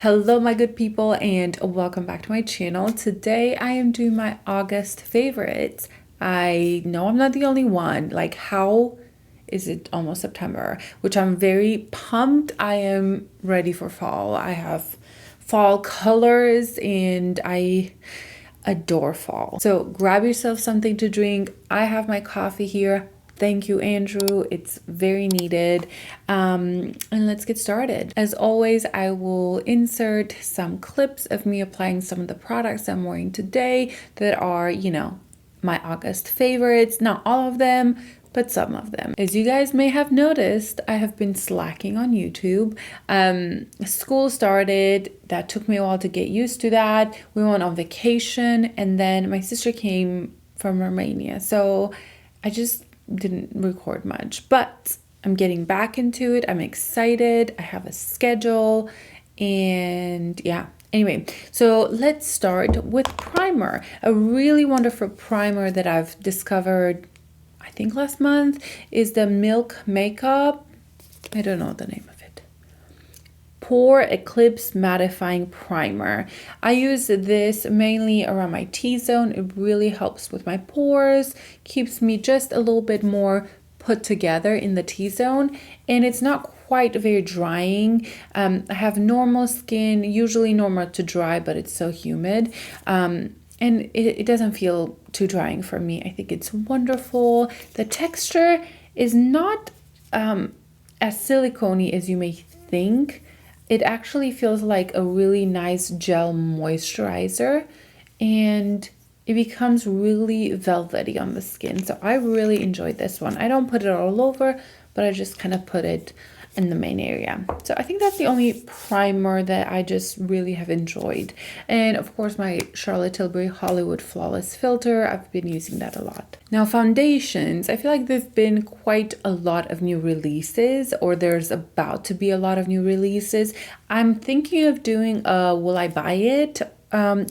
Hello my good people and welcome back to my channel. Today I am doing my August favorites. I know I'm not the only one. Like, how is it almost September? Which I'm very pumped. I am ready for fall. I have fall colors and I adore fall. So grab yourself something to drink. I have my coffee here. Thank you, Andrew. It's very needed. And let's get started. As always, I will insert some clips of me applying some of the products I'm wearing today that are, my August favorites. Not all of them, but some of them. As you guys may have noticed, I have been slacking on YouTube. School started. That took me a while to get used to that. We went on vacation, and then my sister came from Romania. So I just didn't record much, but I'm getting back into it. I'm excited. I have a schedule and yeah. Anyway, so let's start with primer. A really wonderful primer that I've discovered, I think last month, is the Milk Makeup. I don't know the name of it. Pore Eclipse Mattifying Primer. I use this mainly around my T-zone. It really helps with my pores, keeps me just a little bit more put together in the T-zone, and it's not quite very drying. I have normal skin, usually normal to dry, but it's so humid. And it doesn't feel too drying for me. I think it's wonderful. The texture is not as silicone-y as you may think. It actually feels like a really nice gel moisturizer, and it becomes really velvety on the skin. So I really enjoyed this one. I don't put it all over, but I just kind of put it in the main area. So I think that's the only primer that I just really have enjoyed. And of course, my Charlotte Tilbury Hollywood Flawless Filter. I've been using that a lot. Now, foundations. I feel like there's been quite a lot of new releases, or there's about to be a lot of new releases. I'm thinking of doing a will I buy it?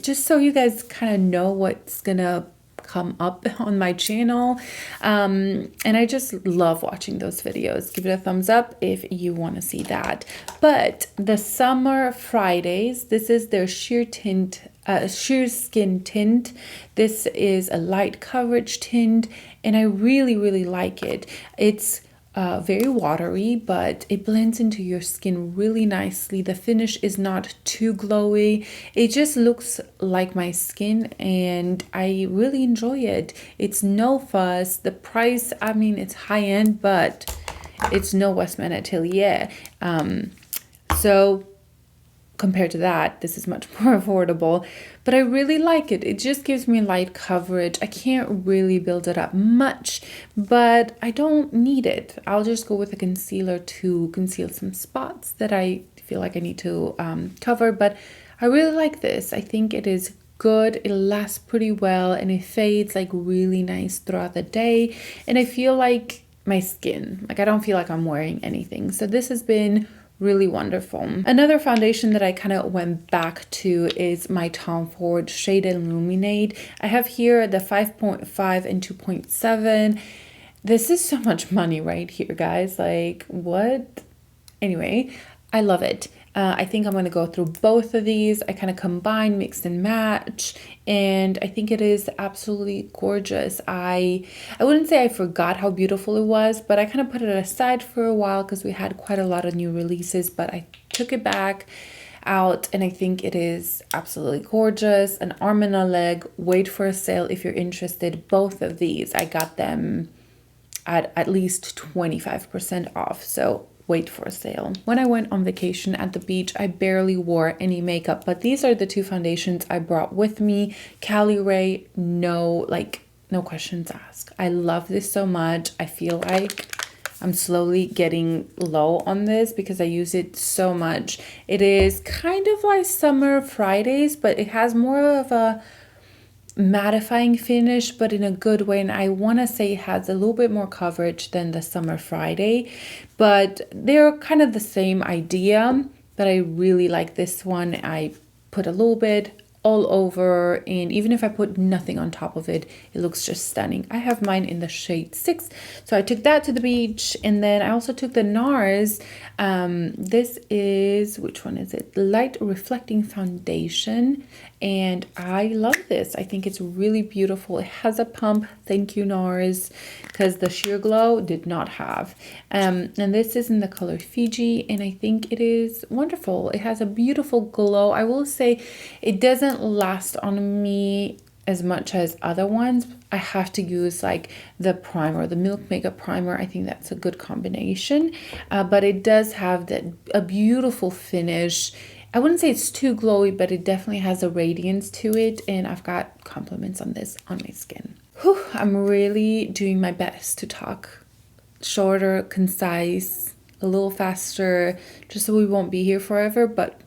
Just so you guys kind of know what's gonna come up on my channel, and I just love watching those videos. Give it a thumbs up if you want to see that. But the Summer Fridays, this is their sheer tint, sheer skin tint. This is a light coverage tint, and I really like it. It's very watery, but it blends into your skin really nicely. The finish is not too glowy. It just looks like my skin, and I really enjoy it. It's no fuss. The price, I mean, it's high end, but it's no Westman Atelier. So compared to that, this is much more affordable, but I really like it. It just gives me light coverage. I can't really build it up much, but I don't need it. I'll just go with a concealer to conceal some spots that I feel like I need to cover, but I really like this. I think it is good. It lasts pretty well, and it fades like really nice throughout the day, and I feel like my skin, like I don't feel like I'm wearing anything. So this has been really wonderful. Another foundation that I kind of went back to is my Tom Ford shade Illuminate. I have here the 5.5 and 2.7. This is so much money right here, guys. Like, what? Anyway, I love it. I think I'm going to go through both of these. I kind of combine, mix and match, and I think it is absolutely gorgeous. I wouldn't say I forgot how beautiful it was, but I kind of put it aside for a while because we had quite a lot of new releases, but I took it back out, and I think it is absolutely gorgeous. An arm and a leg. Wait for a sale if you're interested. Both of these, I got them at least 25% off, so wait for a sale. When I went on vacation at the beach, I barely wore any makeup, but these are the two foundations I brought with me. Caliray, no questions asked. I love this so much. I feel like I'm slowly getting low on this because I use it so much. It is kind of like Summer Fridays, but it has more of a mattifying finish, but in a good way, and I want to say it has a little bit more coverage than the Summer Friday, but they're kind of the same idea. But I really like this one. I put a little bit all over, and even if I put nothing on top of it, it looks just stunning. I have mine in the shade 6, so I took that to the beach. And then I also took the NARS. This is, which one is it? Light Reflecting Foundation, and I love this. I think it's really beautiful. It has a pump. Thank you, NARS, because the Sheer Glow did not have. And this is in the color Fiji, and I think it is wonderful. It has a beautiful glow. I will say it doesn't last on me as much as other ones. I have to use like the primer, the Milk Makeup Primer. I think that's a good combination, but it does have a beautiful finish. I wouldn't say it's too glowy, but it definitely has a radiance to it, and I've got compliments on this on my skin. Whew, I'm really doing my best to talk shorter, concise, a little faster, just so we won't be here forever, but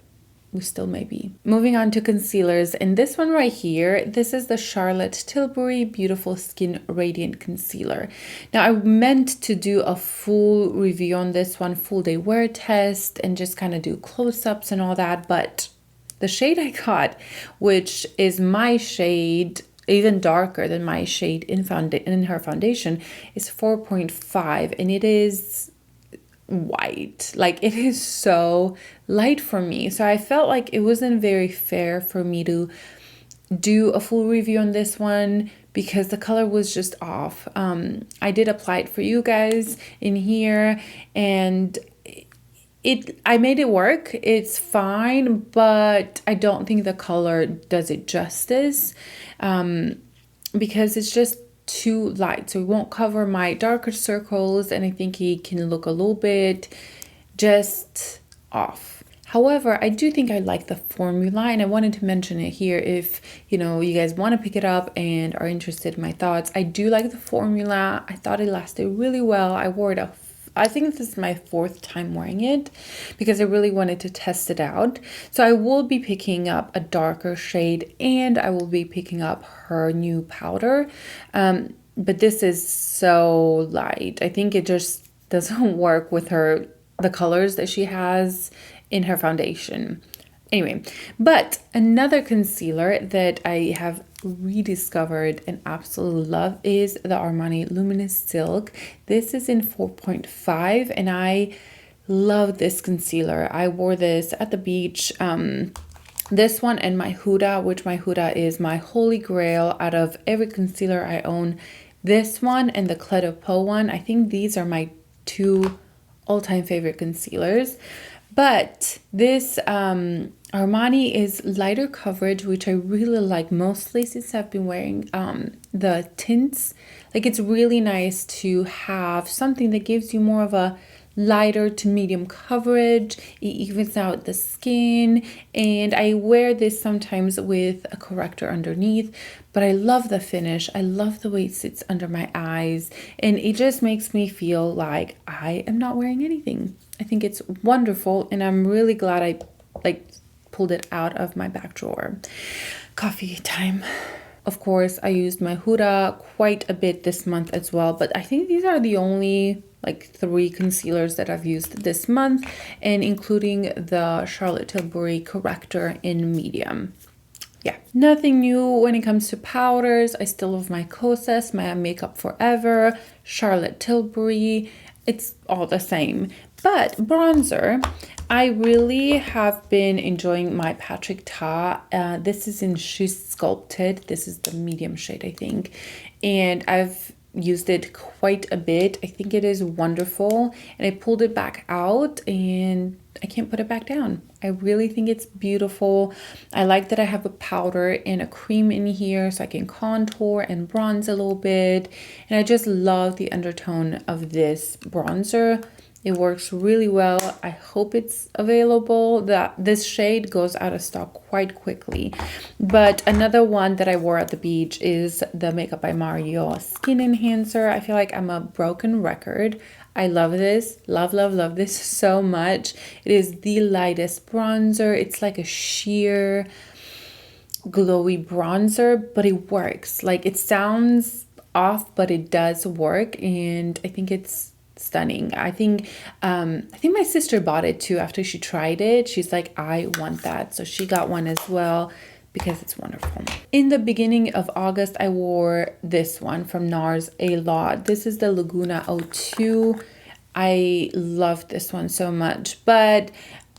we still may be. Moving on to concealers, and this one right here, this is the Charlotte Tilbury Beautiful Skin Radiant Concealer. Now, I meant to do a full review on this one, full day wear test, and just kind of do close-ups and all that, but the shade I got, which is my shade, even darker than my shade in her foundation, is 4.5, and it is white. Like, it is so light for me, so I felt like it wasn't very fair for me to do a full review on this one because the color was just off. I did apply it for you guys in here, and I made it work. It's fine, but I don't think the color does it justice, because it's just too light, so it won't cover my darker circles, and I think it can look a little bit just off. However, I do think I like the formula, and I wanted to mention it here if you guys want to pick it up and are interested in my thoughts. I do like the formula. I thought it lasted really well. I wore it I think this is my 4th time wearing it because I really wanted to test it out. So I will be picking up a darker shade, and I will be picking up her new powder. But this is so light. I think it just doesn't work with the colors that she has in her foundation. Anyway, but another concealer that I have rediscovered and absolutely love is the Armani Luminous Silk. This is in 4.5, and I love this concealer. I wore this at the beach. This one and my Huda, which my Huda is my holy grail out of every concealer I own. This one and the Clé de Peau one, I think these are my 2 all-time favorite concealers. But this Armani is lighter coverage, which I really like, mostly since I've been wearing the tints. Like, it's really nice to have something that gives you more of a lighter to medium coverage. It evens out the skin, and I wear this sometimes with a corrector underneath, but I love the finish. I love the way it sits under my eyes, and it just makes me feel like I am not wearing anything. I think it's wonderful, and I'm really glad I pulled it out of my back drawer. Coffee time. Of course, I used my Huda quite a bit this month as well, but I think these are the only 3 concealers that I've used this month, and including the Charlotte Tilbury corrector in medium. Yeah, nothing new when it comes to powders. I still love my Kosas, my Makeup Forever, Charlotte Tilbury. It's all the same. But bronzer, I really have been enjoying my Patrick Ta. This is in Sculpted. This is the medium shade, I think. And I've used it quite a bit. I think it is wonderful. And I pulled it back out, and I can't put it back down. I really think it's beautiful. I like that I have a powder and a cream in here, so I can contour and bronze a little bit. And I just love the undertone of this bronzer. It works really well. I hope it's available. This shade goes out of stock quite quickly. But another one that I wore at the beach is the Makeup by Mario Skin Enhancer. I feel like I'm a broken record. I love this. Love, love, love this so much. It is the lightest bronzer. It's like a sheer glowy bronzer, but it works. Like, it sounds off, but it does work, and I think it's stunning. I think my sister bought it too after she tried it. She's like, I want that, so she got one as well. because it's wonderful. In the beginning of August, I wore this one from NARS a lot. This is the Laguna 02. I love this one so much, but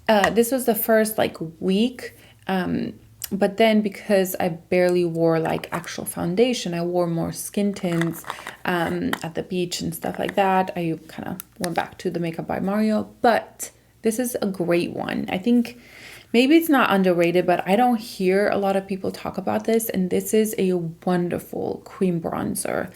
this was the first like week. But then because I barely wore like actual foundation, I wore more skin tints at the beach and stuff like that. I kind of went back to the Makeup by Mario, but this is a great one. I think maybe it's not underrated, but I don't hear a lot of people talk about this. And this is a wonderful cream bronzer.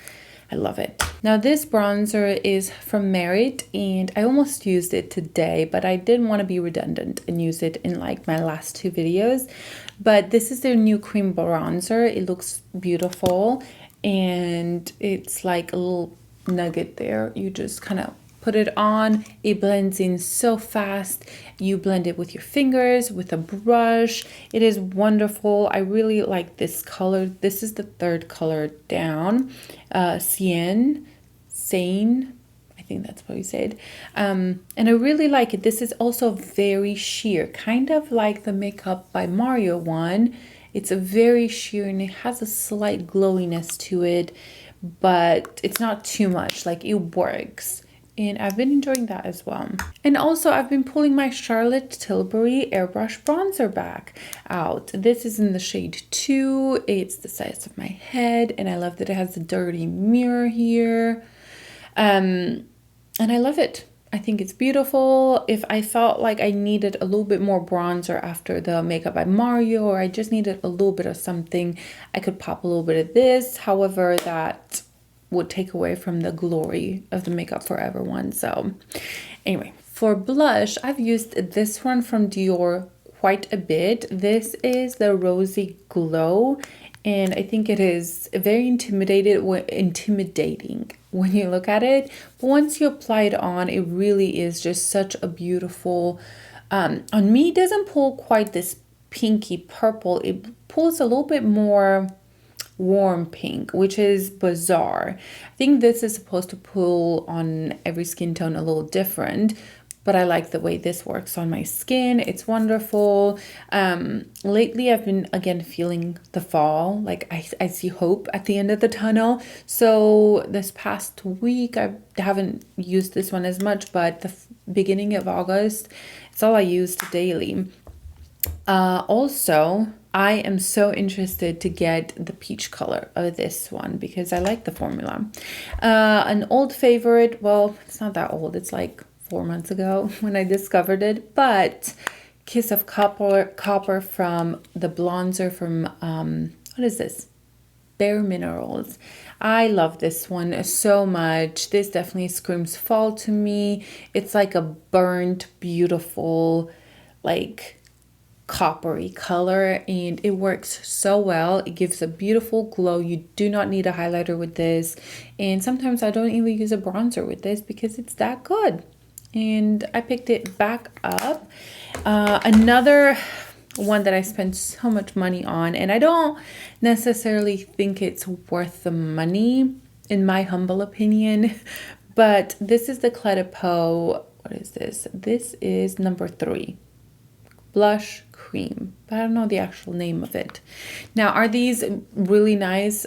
I love it. Now this bronzer is from Merit and I almost used it today, but I didn't want to be redundant and use it in like my last two videos. But this is their new cream bronzer. It looks beautiful and it's like a little nugget there. You just kind of put it on, it blends in so fast. You blend it with your fingers, with a brush. It is wonderful. I really like this color. This is the third color down. Seine, I think that's what we said. And I really like it. This is also very sheer, kind of like the Makeup by Mario one. It's a very sheer and it has a slight glowiness to it, but it's not too much, like it works. And I've been enjoying that as well. And also I've been pulling my Charlotte Tilbury Airbrush bronzer back out. This is in the shade 2. It's the size of my head. And I love that it has a dirty mirror here. And I love it. I think it's beautiful. If I felt like I needed a little bit more bronzer after the Makeup by Mario, or I just needed a little bit of something, I could pop a little bit of this. However, that would take away from the glory of the Makeup Forever one. So anyway, for blush, I've used this one from Dior quite a bit. This is the Rosy Glow, and I think it is very intimidating when you look at it. But once you apply it on, it really is just such a beautiful, on me, it doesn't pull quite this pinky purple. It pulls a little bit more warm pink, which is bizarre. I think this is supposed to pull on every skin tone a little different, but I like the way this works on my skin. It's wonderful. Lately I've been again feeling the fall, like I see hope at the end of the tunnel. So this past week I haven't used this one as much, but the beginning of August, it's all I used daily. Also, I am so interested to get the peach color of this one because I like the formula. An old favorite, well, it's not that old. It's like 4 months ago when I discovered it, but Kiss of Copper from the bronzer from, what is this? Bare Minerals. I love this one so much. This definitely screams fall to me. It's like a burnt, beautiful, like coppery color, and it works so well. It gives a beautiful glow. You do not need a highlighter with this, and sometimes I don't even use a bronzer with this because it's that good. And I picked it back up. Another one that I spent so much money on, and I don't necessarily think it's worth the money in my humble opinion, but this is the Clé de Peau. What is this? This is number 3 blush cream, but I don't know the actual name of it. Now, are these really nice?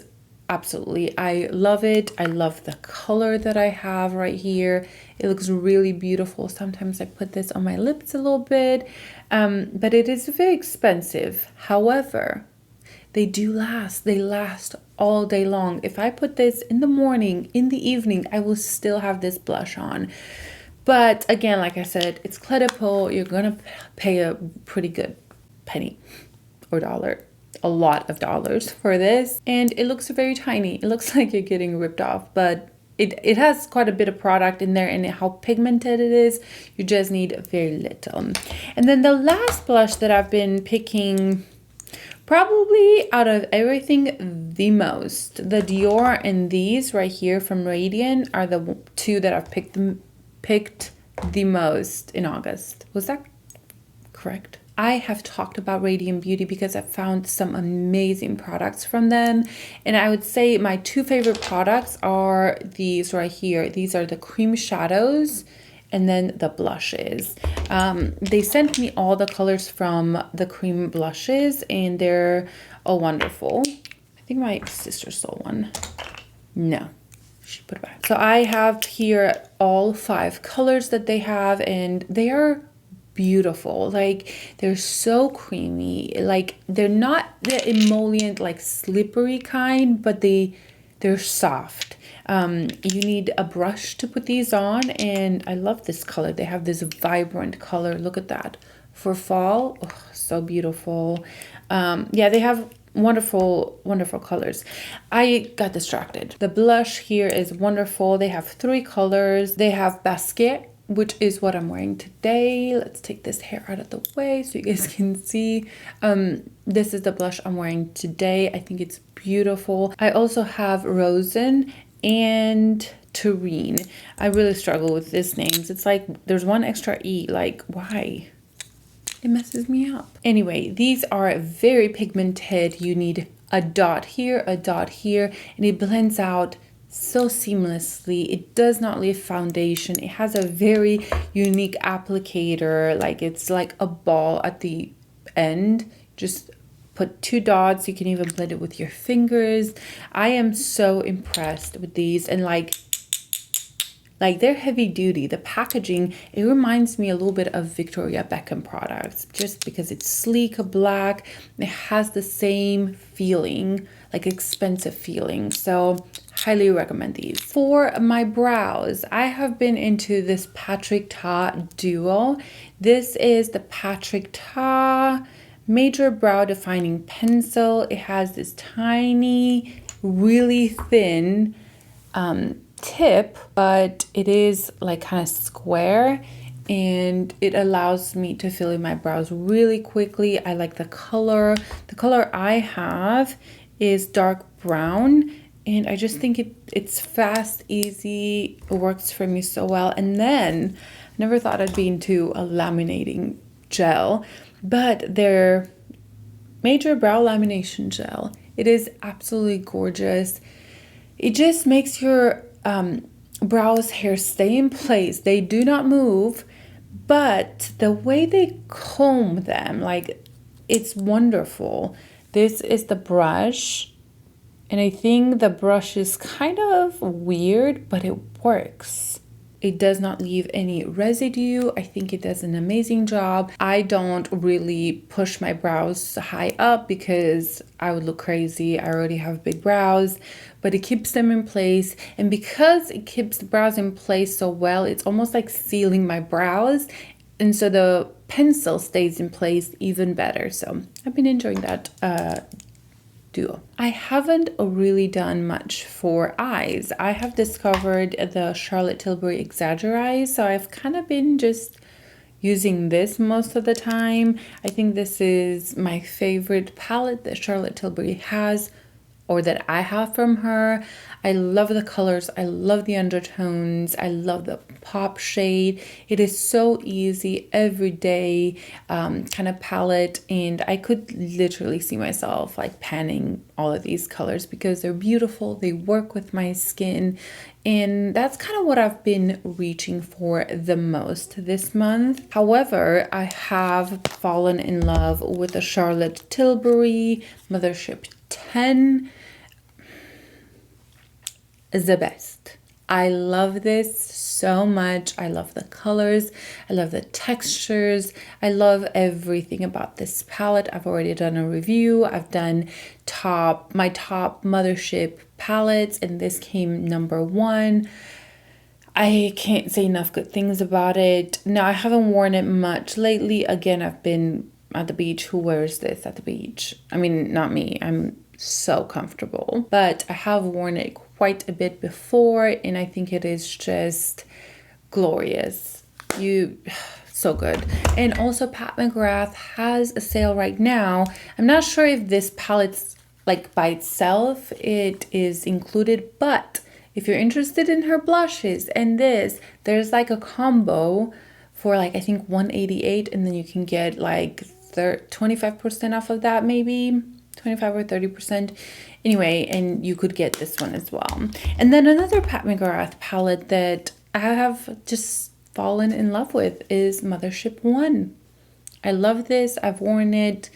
Absolutely. I love it. I love the color that I have right here. It looks really beautiful. Sometimes I put this on my lips a little bit, but it is very expensive. However, they do last. They last all day long. If I put this in the morning, in the evening, I will still have this blush on. But again, like I said, it's Clé de Peau. You're going to pay a pretty good penny or dollar, a lot of dollars for this. And it looks very tiny. It looks like you're getting ripped off, but it has quite a bit of product in there, and how pigmented it is, you just need very little. And then the last blush that I've been picking, probably out of everything the most, the Dior and these right here from Radiance are the two that I've picked the most in August. Was that correct? I have talked about Radiant Beauty because I've found some amazing products from them. And I would say my 2 favorite products are these right here. These are the cream shadows. and then the blushes. They sent me all the colors from the Creme blushes, and they're all wonderful. I think my sister stole one. No, she put it back. So I have here all 5 colors that they have, and they are beautiful. Like, they're so creamy. Like, they're not the emollient, like slippery kind, but they're soft. You need a brush to put these on, and I love this color. They have this vibrant color. Look at that. For fall, oh, so beautiful. Yeah, they have wonderful, wonderful colors. I got distracted. The blush here is wonderful. They have 3 colors. They have Basket, which is what I'm wearing today. Let's take this hair out of the way so you guys can see. This is the blush I'm wearing today. I think it's beautiful. I also have Rosen and Tureen. I really struggle with these names. It's like there's one extra E. Like, why? It messes me up. Anyway, these are very pigmented. You need a dot here, and it blends out so seamlessly. It does not leave foundation. It has a very unique applicator. Like, it's like a ball at the end. Just put 2 dots. You can even blend it with your fingers. I am so impressed with these, and like they're heavy duty. The packaging, it reminds me a little bit of Victoria Beckham products, just because it's sleek black. It has the same feeling, like expensive feeling. So highly recommend these. For my brows, I have been into this Patrick Ta duo. This is the Patrick Ta Major Brow Defining Pencil. It has this tiny, really thin tip, but it is like kind of square, and it allows me to fill in my brows really quickly. I like the color. The color I have is dark brown, and I just think it's fast, easy. It works for me so well. And then I never thought I'd be into a laminating gel, but their Major Brow Lamination Gel, it is absolutely gorgeous. It just makes your brows hair stay in place. They do not move, but the way they comb them, like, it's wonderful. This is the brush, and I think the brush is kind of weird, but it works. It does not leave any residue. I think it does an amazing job. I don't really push my brows high up because I would look crazy. I already have big brows, but it keeps them in place. And because it keeps the brows in place so well, it's almost like sealing my brows. And so the pencil stays in place even better. So I've been enjoying that duo. I haven't really done much for eyes. I have discovered the Charlotte Tilbury Exaggerize, so I've kind of been just using this most of the time. I think this is my favorite palette that Charlotte Tilbury has, or that I have from her. I love the colors. I love the undertones. I love the pop shade. It is so easy, everyday kind of palette, and I could literally see myself like panning all of these colors because they're beautiful. They work with my skin, and that's kind of what I've been reaching for the most this month. However, I have fallen in love with the Charlotte Tilbury Mothership 10. The best. I love this so much. I love the colors. I love the textures. I love everything about this palette. I've already done a review. I've done my top Mothership palettes, and this came #1. I can't say enough good things about it. Now, I haven't worn it much lately. Again, I've been at the beach. Who wears this at the beach? I mean, not me. I'm so comfortable, but I have worn it quite a bit before, and I think it is just glorious. So good. And also, Pat McGrath has a sale right now. I'm not sure if this palette's like by itself it is included, but if you're interested in her blushes and this, there's like a combo for like I think $188, and then you can get like 25% off of that, maybe 25 or 30%. Anyway, and you could get this one as well. And then another Pat McGrath palette that I have just fallen in love with is Mothership 1. I love this. I've worn it,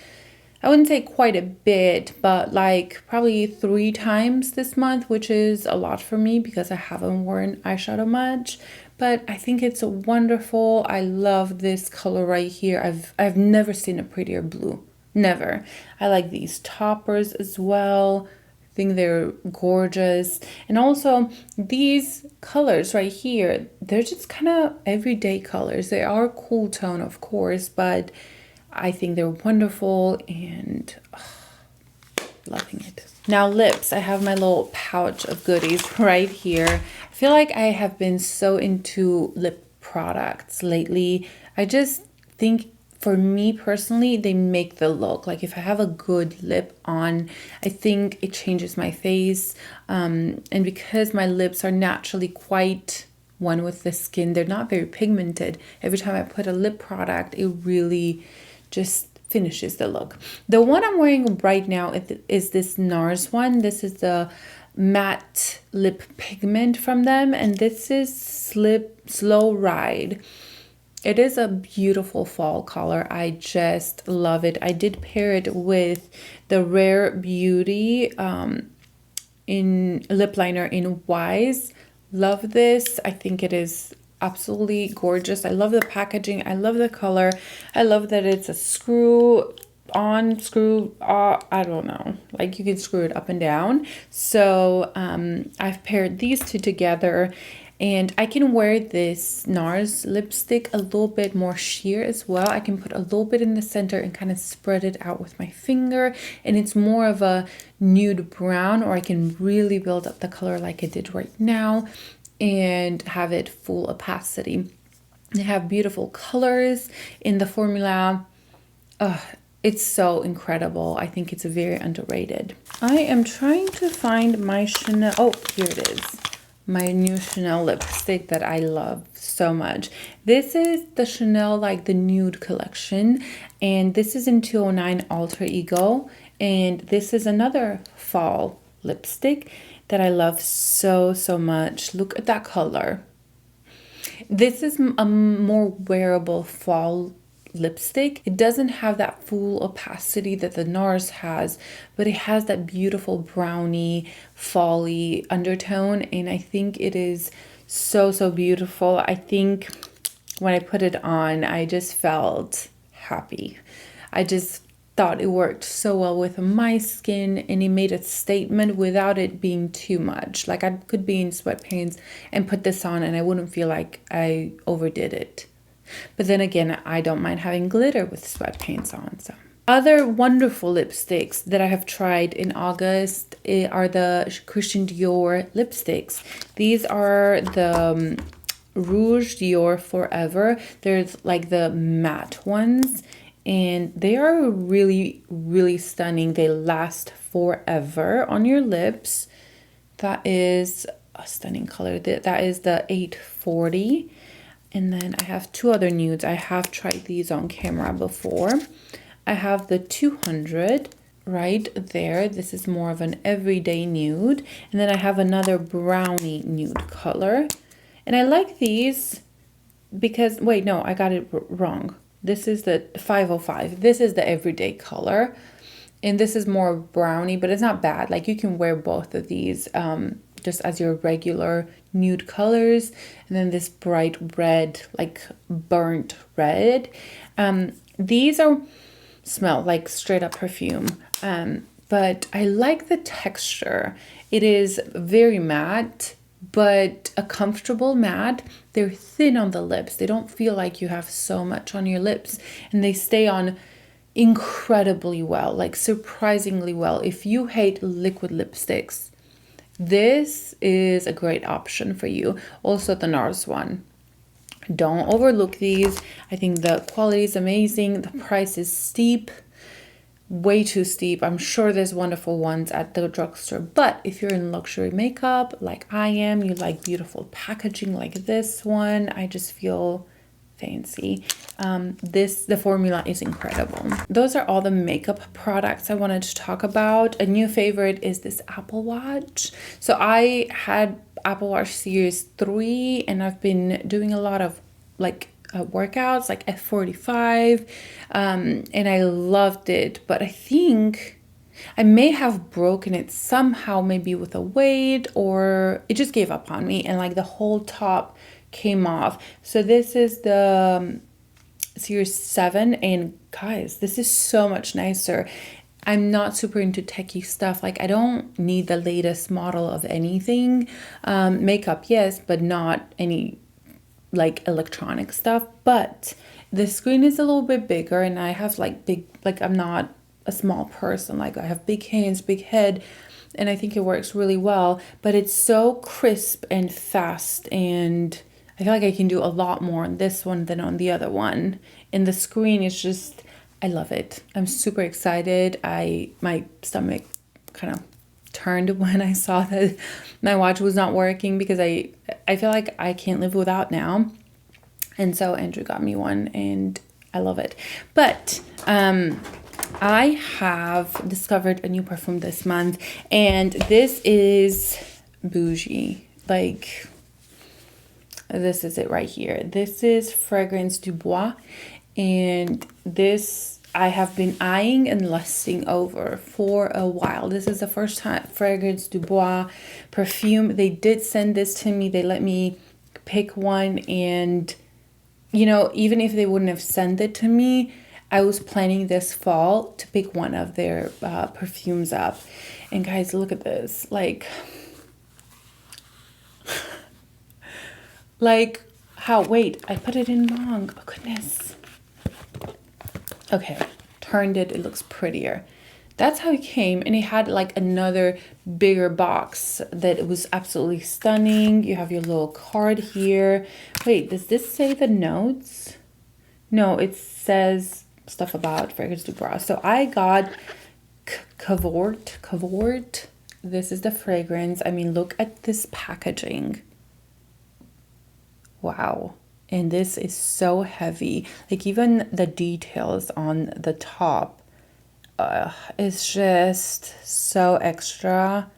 I wouldn't say quite a bit, but like probably 3 times this month, which is a lot for me because I haven't worn eyeshadow much. But I think it's wonderful. I love this color right here. I've never seen a prettier blue. Never. I like these toppers as well. I think they're gorgeous. And also these colors right here, they're just kind of everyday colors. They are cool tone, of course, but I think they're wonderful and loving it. Now lips, I have my little pouch of goodies right here. I feel like I have been so into lip products lately. I just think for me personally, they make the look. Like if I have a good lip on, I think it changes my face. And because my lips are naturally quite one with the skin, they're not very pigmented. Every time I put a lip product, it really just finishes the look. The one I'm wearing right now is this NARS one. This is the matte lip pigment from them, and this is Slow Ride. It is a beautiful fall color. I just love it. I did pair it with the Rare Beauty in lip liner in Wise. Love this. I think it is absolutely gorgeous. I love the packaging. I love the color. I love that it's a screw on, screw off. I don't know. Like you can screw it up and down. So I've paired these two together. And I can wear this NARS lipstick a little bit more sheer as well. I can put a little bit in the center and kind of spread it out with my finger. And it's more of a nude brown, or I can really build up the color like I did right now and have it full opacity. They have beautiful colors in the formula. It's so incredible. I think it's very underrated. I am trying to find my Chanel. Oh, here it is. My new Chanel lipstick that I love so much. This is the Chanel, like the nude collection, and this is in 209 Alter Ego, and this is another fall lipstick that I love so much. Look at that color. This is a more wearable fall lipstick. It doesn't have that full opacity that the NARS has, but it has that beautiful brownie fall-y undertone, and I think it is so beautiful. I think when I put it on, I just felt happy. I just thought it worked so well with my skin, and it made a statement without it being too much. Like I could be in sweatpants and put this on and I wouldn't feel like I overdid it. But then again, I don't mind having glitter with sweatpants on. So other wonderful lipsticks that I have tried in August are the Christian Dior lipsticks. These are the Rouge Dior Forever. There's like the matte ones, and they are really stunning. They last forever on your lips. That is a stunning color. That is the 840. And then I have 2 other nudes. I have tried these on camera before. I have the 200 right there. This is more of an everyday nude. And then I have another brownie nude color. And I like these because, wait, no, I got it wrong. This is the 505. This is the everyday color. And this is more brownie, but it's not bad. Like you can wear both of these just as your regular nude colors. And then this bright red, like burnt red. These smell like straight up perfume. But I like the texture. It is very matte, but a comfortable matte. They're thin on the lips. They don't feel like you have so much on your lips, and they stay on incredibly well, like surprisingly well. If you hate liquid lipsticks, this is a great option for you. Also the NARS one. Don't overlook these. I think the quality is amazing. The price is steep. Way too steep. I'm sure there's wonderful ones at the drugstore, but if you're in luxury makeup like I am, you like beautiful packaging like this one, I just feel fancy. The formula is incredible. Those are all the makeup products I wanted to talk about. A new favorite is this Apple Watch. So I had Apple Watch Series 3 and I've been doing a lot of like workouts, like F45, and I loved it. But I think I may have broken it somehow, maybe with a weight, or it just gave up on me, and like the whole top came off. So this is the series 7, and guys, this is so much nicer. I'm not super into techie stuff. Like, I don't need the latest model of anything. Makeup, yes, but not any like electronic stuff. But the screen is a little bit bigger, and I have like big, like I'm not a small person. Like, I have big hands, big head, and I think it works really well. But it's so crisp and fast, and I feel like I can do a lot more on this one than on the other one. And the screen is just, I love it. I'm super excited. My stomach kind of turned when I saw that my watch was not working, because I feel like I can't live without now. And so Andrew got me one, and I love it. But I have discovered a new perfume this month, and this is bougie. Like, this is it right here. This is Fragrance du Bois, and this I have been eyeing and lusting over for a while. This is the first time Fragrance du Bois perfume. They did send this to me. They let me pick one, and you know, even if they wouldn't have sent it to me, I was planning this fall to pick one of their perfumes up. And guys, look at this. Like how, wait, I put it in wrong. Oh goodness. Okay, turned it, it looks prettier. That's how it came, and it had like another bigger box that it was absolutely stunning. You have your little card here. Wait, does this say the notes? No, it says stuff about Fragrance du Bois. So I got Cavort. This is the fragrance. I mean, look at this packaging. Wow. And this is so heavy. Like, even the details on the top is just so extra.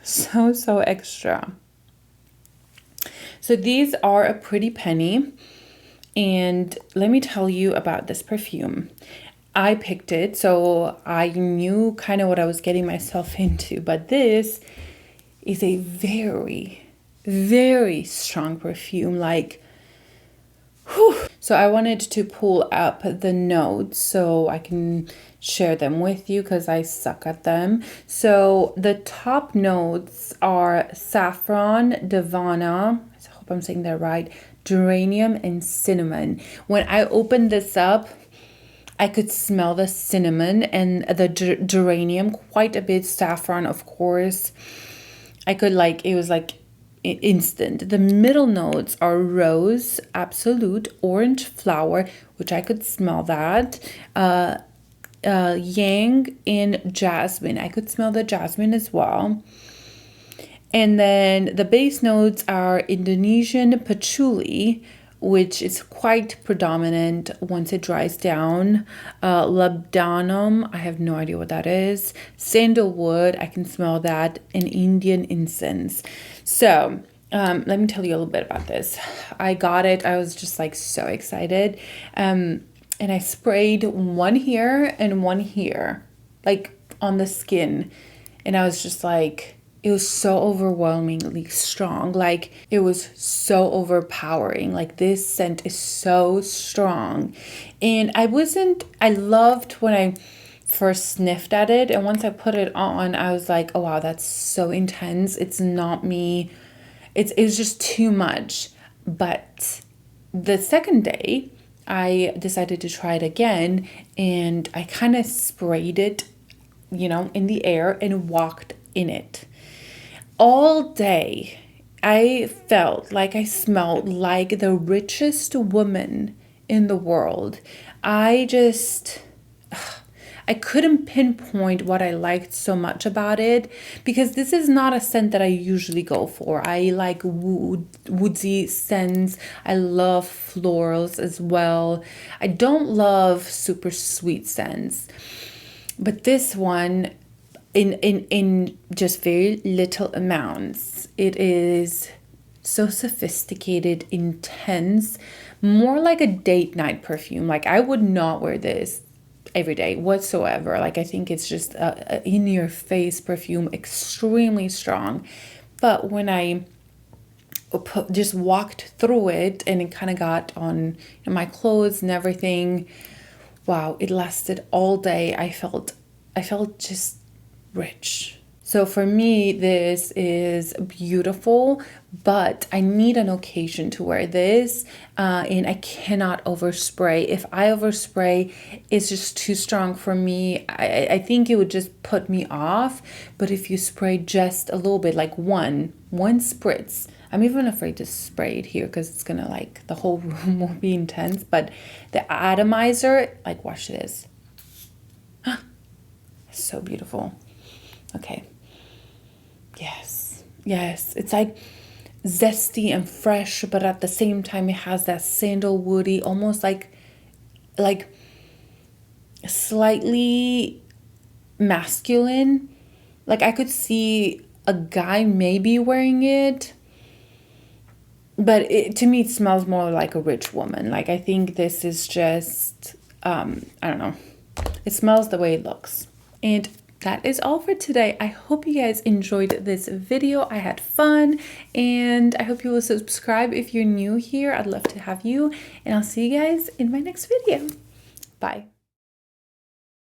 So extra. So these are a pretty penny. And let me tell you about this perfume. I picked it, so I knew kind of what I was getting myself into. But this is a very, very strong perfume. Like, whew. So I wanted to pull up the notes so I can share them with you, because I suck at them. So the top notes are saffron, davana, I hope I'm saying that right, geranium, and cinnamon. When I opened this up, I could smell the cinnamon and the geranium quite a bit. Saffron, of course. I could like, it was like instant. The middle notes are rose, absolute, orange flower, which I could smell that. Yang, and jasmine. I could smell the jasmine as well. And then the base notes are Indonesian patchouli, which is quite predominant once it dries down. Labdanum, I have no idea what that is. Sandalwood, I can smell that. And Indian incense. So let me tell you a little bit about this. I got it. I was just like so excited. And I sprayed one here and one here, like on the skin. And I was just like, it was so overwhelmingly strong. Like, it was so overpowering. Like, this scent is so strong. And I loved when I first sniffed at it. And once I put it on, I was like, oh wow, that's so intense. It's not me. It was just too much. But the second day, I decided to try it again. And I kind of sprayed it, you know, in the air and walked in it. All day, I felt like I smelled like the richest woman in the world. I couldn't pinpoint what I liked so much about it, because this is not a scent that I usually go for. I like woodsy scents. I love florals as well. I don't love super sweet scents. But this one, in just very little amounts, it is so sophisticated, intense, more like a date night perfume. Like I would not wear this every day whatsoever. Like I think it's just a in your face perfume, extremely strong. But when I just walked through it and it kind of got on my clothes and everything, wow, it lasted all day. I felt just rich. So for me, this is beautiful, but I need an occasion to wear this, and I cannot overspray. If I overspray, it's just too strong for me. I think it would just put me off. But if you spray just a little bit, like one spritz, I'm even afraid to spray it here because it's gonna, like, the whole room will be intense. But the atomizer, like, watch this. So beautiful. Okay. Yes, it's like zesty and fresh, but at the same time it has that sandalwoody, almost like slightly masculine. Like I could see a guy maybe wearing it, but to me it smells more like a rich woman. Like I think this is just I don't know, it smells the way it looks. And that is all for today. I hope you guys enjoyed this video. I had fun, and I hope you will subscribe if you're new here. I'd love to have you, and I'll see you guys in my next video. Bye.